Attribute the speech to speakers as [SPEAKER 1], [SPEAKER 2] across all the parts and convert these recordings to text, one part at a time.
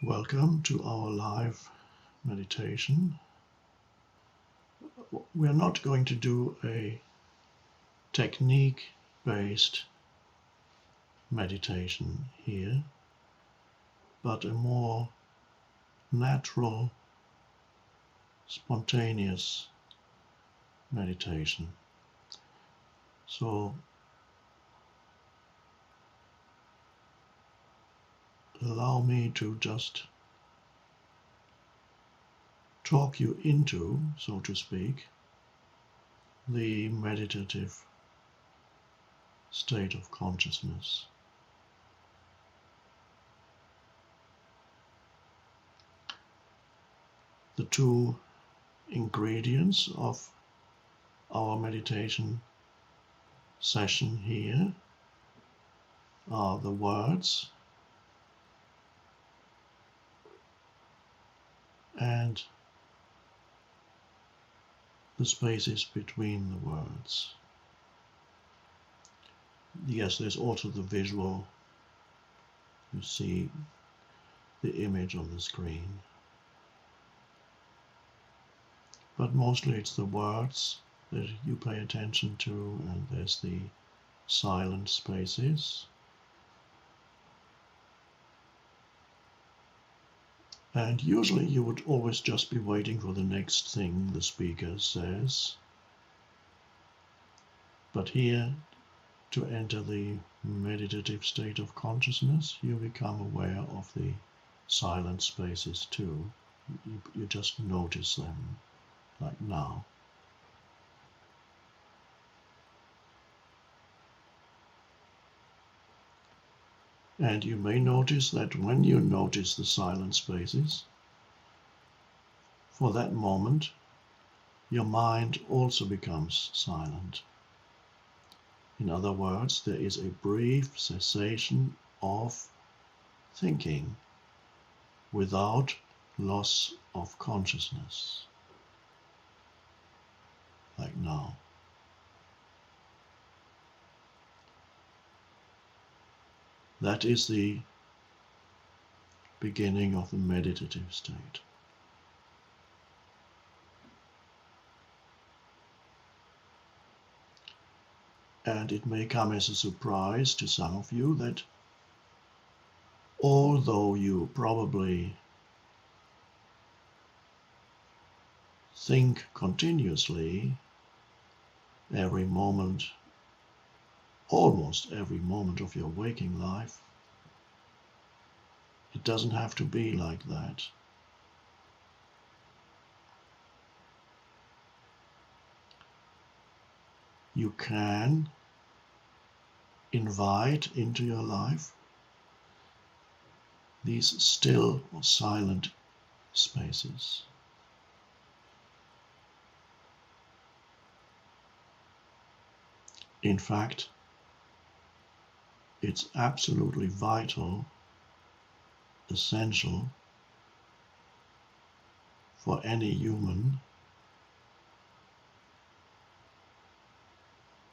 [SPEAKER 1] Welcome to our live meditation. We're not going to do a technique-based meditation here, but a more natural, spontaneous meditation. So allow me to just talk you into, so to speak, the meditative state of consciousness. The two ingredients of our meditation session here are the words and the spaces between the words. Yes, there's also the visual. You see the image on the screen. But mostly it's the words that you pay attention to, and there's the silent spaces. And usually you would always just be waiting for the next thing the speaker says. But here, to enter the meditative state of consciousness, you become aware of the silent spaces too. You just notice them, like now. And you may notice that when you notice the silent spaces, for that moment, your mind also becomes silent. In other words, there is a brief cessation of thinking without loss of consciousness, like now. That is the beginning of the meditative state. And it may come as a surprise to some of you that although you probably think continuously every moment, almost every moment of your waking life, it doesn't have to be like that. You can invite into your life these still or silent spaces. In fact, it's absolutely vital, essential for any human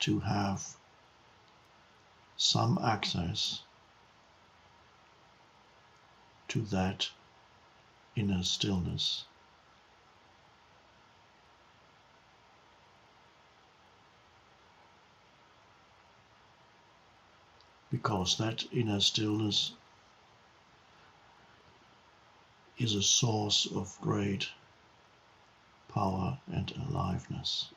[SPEAKER 1] to have some access to that inner stillness. Because that inner stillness is a source of great power and aliveness.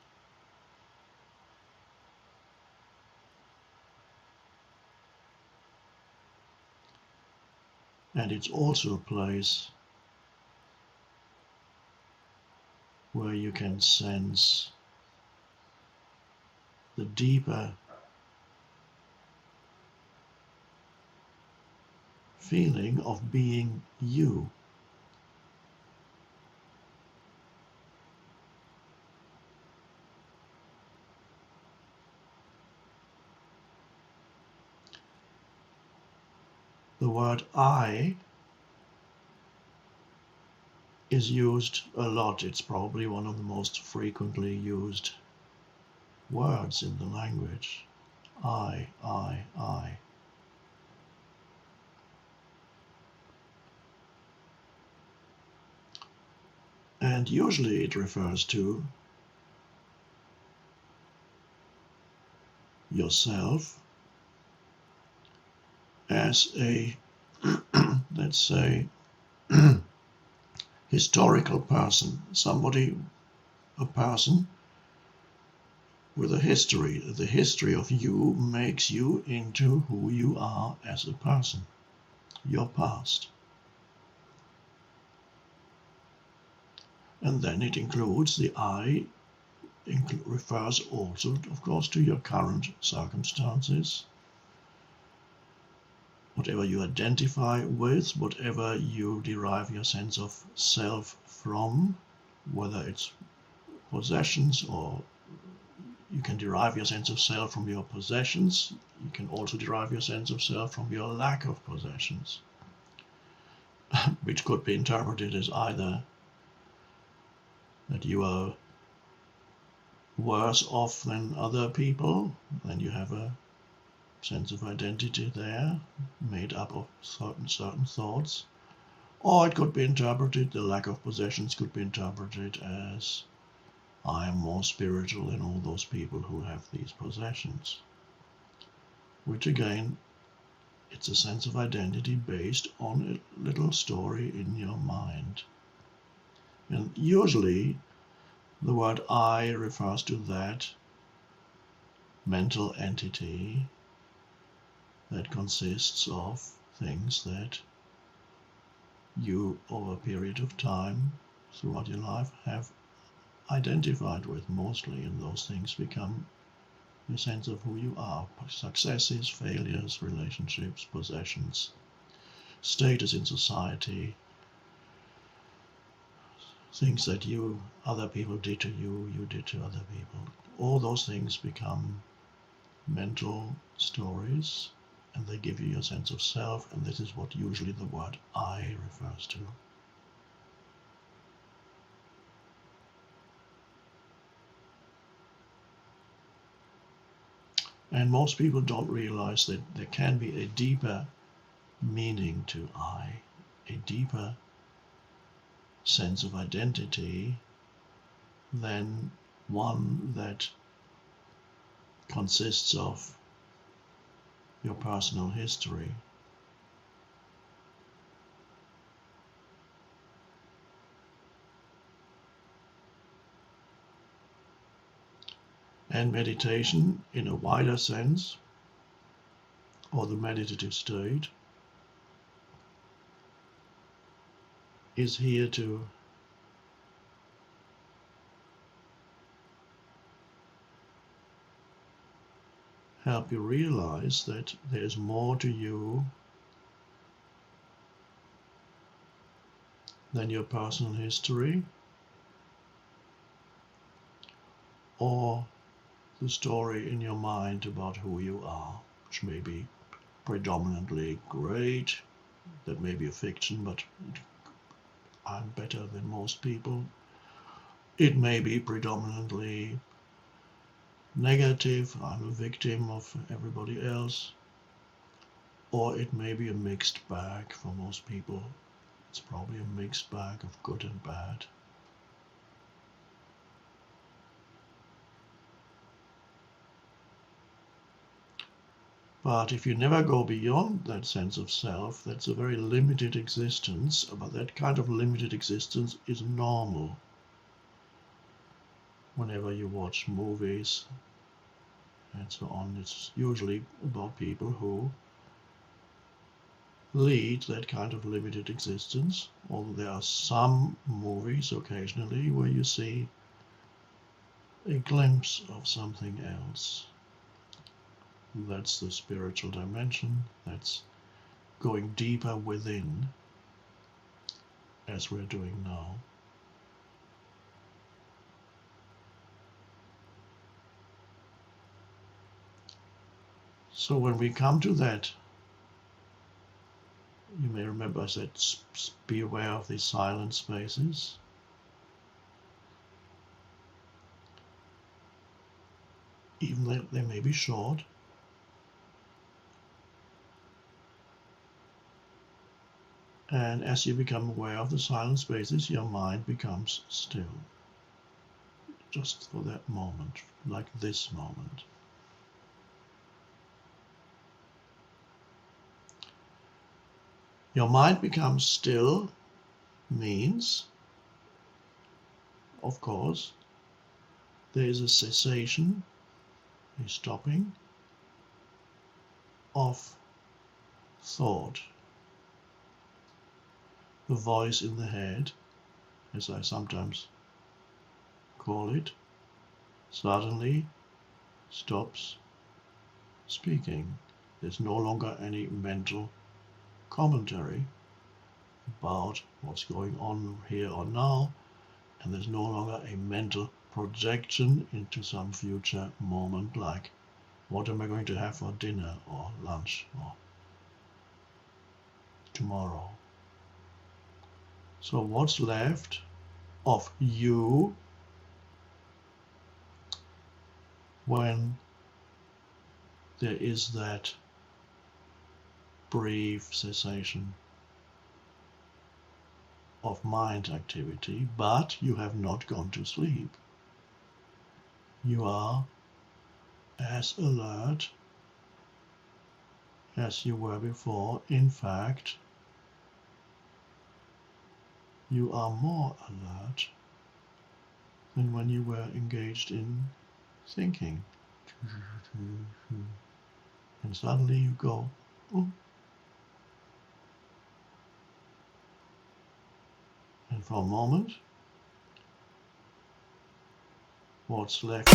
[SPEAKER 1] And it's also a place where you can sense the deeper feeling of being you. The word I is used a lot. It's probably one of the most frequently used words in the language. I. And usually it refers to yourself as a, let's say, historical person, a person with a history. The history of you makes you into who you are as a person, your past. And then it includes the I, refers also, of course, to your current circumstances, whatever you identify with, whatever you derive your sense of self from, whether it's possessions, or you can derive your sense of self from your possessions. You can also derive your sense of self from your lack of possessions, which could be interpreted as either that you are worse off than other people, then you have a sense of identity there, made up of certain thoughts. Or it could be interpreted, the lack of possessions could be interpreted as, I am more spiritual than all those people who have these possessions. Which again, it's a sense of identity based on a little story in your mind. And usually the word I refers to that mental entity that consists of things that you, over a period of time throughout your life, have identified with mostly, and those things become your sense of who you are. Successes, failures, relationships, possessions, status in society, things that other people did to you, you did to other people. All those things become mental stories, and they give you your sense of self, and this is what usually the word I refers to. And most people don't realize that there can be a deeper meaning to I, a deeper sense of identity than one that consists of your personal history. And meditation, in a wider sense, or the meditative state, is here to help you realize that there's more to you than your personal history or the story in your mind about who you are, which may be predominantly great, that may be a fiction, but I'm better than most people. It may be predominantly negative, I'm a victim of everybody else. Or it may be a mixed bag for most people. It's probably a mixed bag of good and bad. But if you never go beyond that sense of self, that's a very limited existence. But that kind of limited existence is normal. Whenever you watch movies and so on, it's usually about people who lead that kind of limited existence. Although there are some movies occasionally where you see a glimpse of something else. That's the spiritual dimension. That's going deeper within, as we're doing now. So when we come to that, you may remember I said, be aware of these silent spaces. Even though they may be short. And as you become aware of the silent spaces, your mind becomes still. Just for that moment, like this moment. Your mind becomes still means, of course, there is a cessation, a stopping of thought. The voice in the head, as I sometimes call it, suddenly stops speaking. There's no longer any mental commentary about what's going on here or now, and there's no longer a mental projection into some future moment like what am I going to have for dinner or lunch or tomorrow. So what's left of you when there is that brief cessation of mind activity, but you have not gone to sleep. You are as alert as you were before. In fact, you are more alert than when you were engaged in thinking. And suddenly you go, oh. And for a moment, what's left?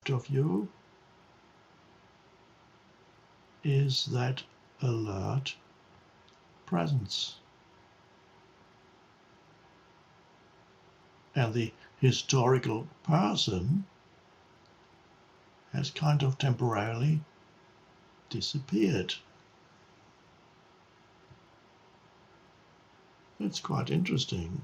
[SPEAKER 1] Of you is that alert presence. And the historical person has kind of temporarily disappeared. It's quite interesting.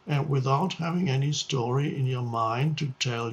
[SPEAKER 1] And without having any story in your mind to tell you.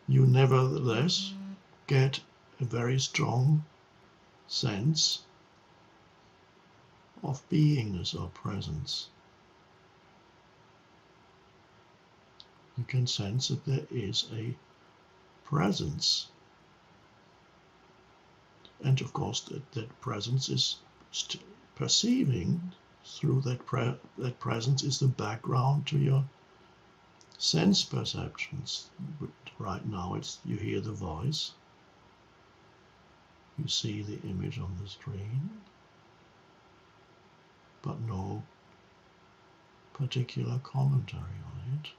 [SPEAKER 1] You nevertheless get a very strong sense of beingness or presence. You can sense that there is a presence. And of course that presence is perceiving through that presence is the background to your sense perceptions. Right now you hear the voice, you see the image on the screen, but no particular commentary on it.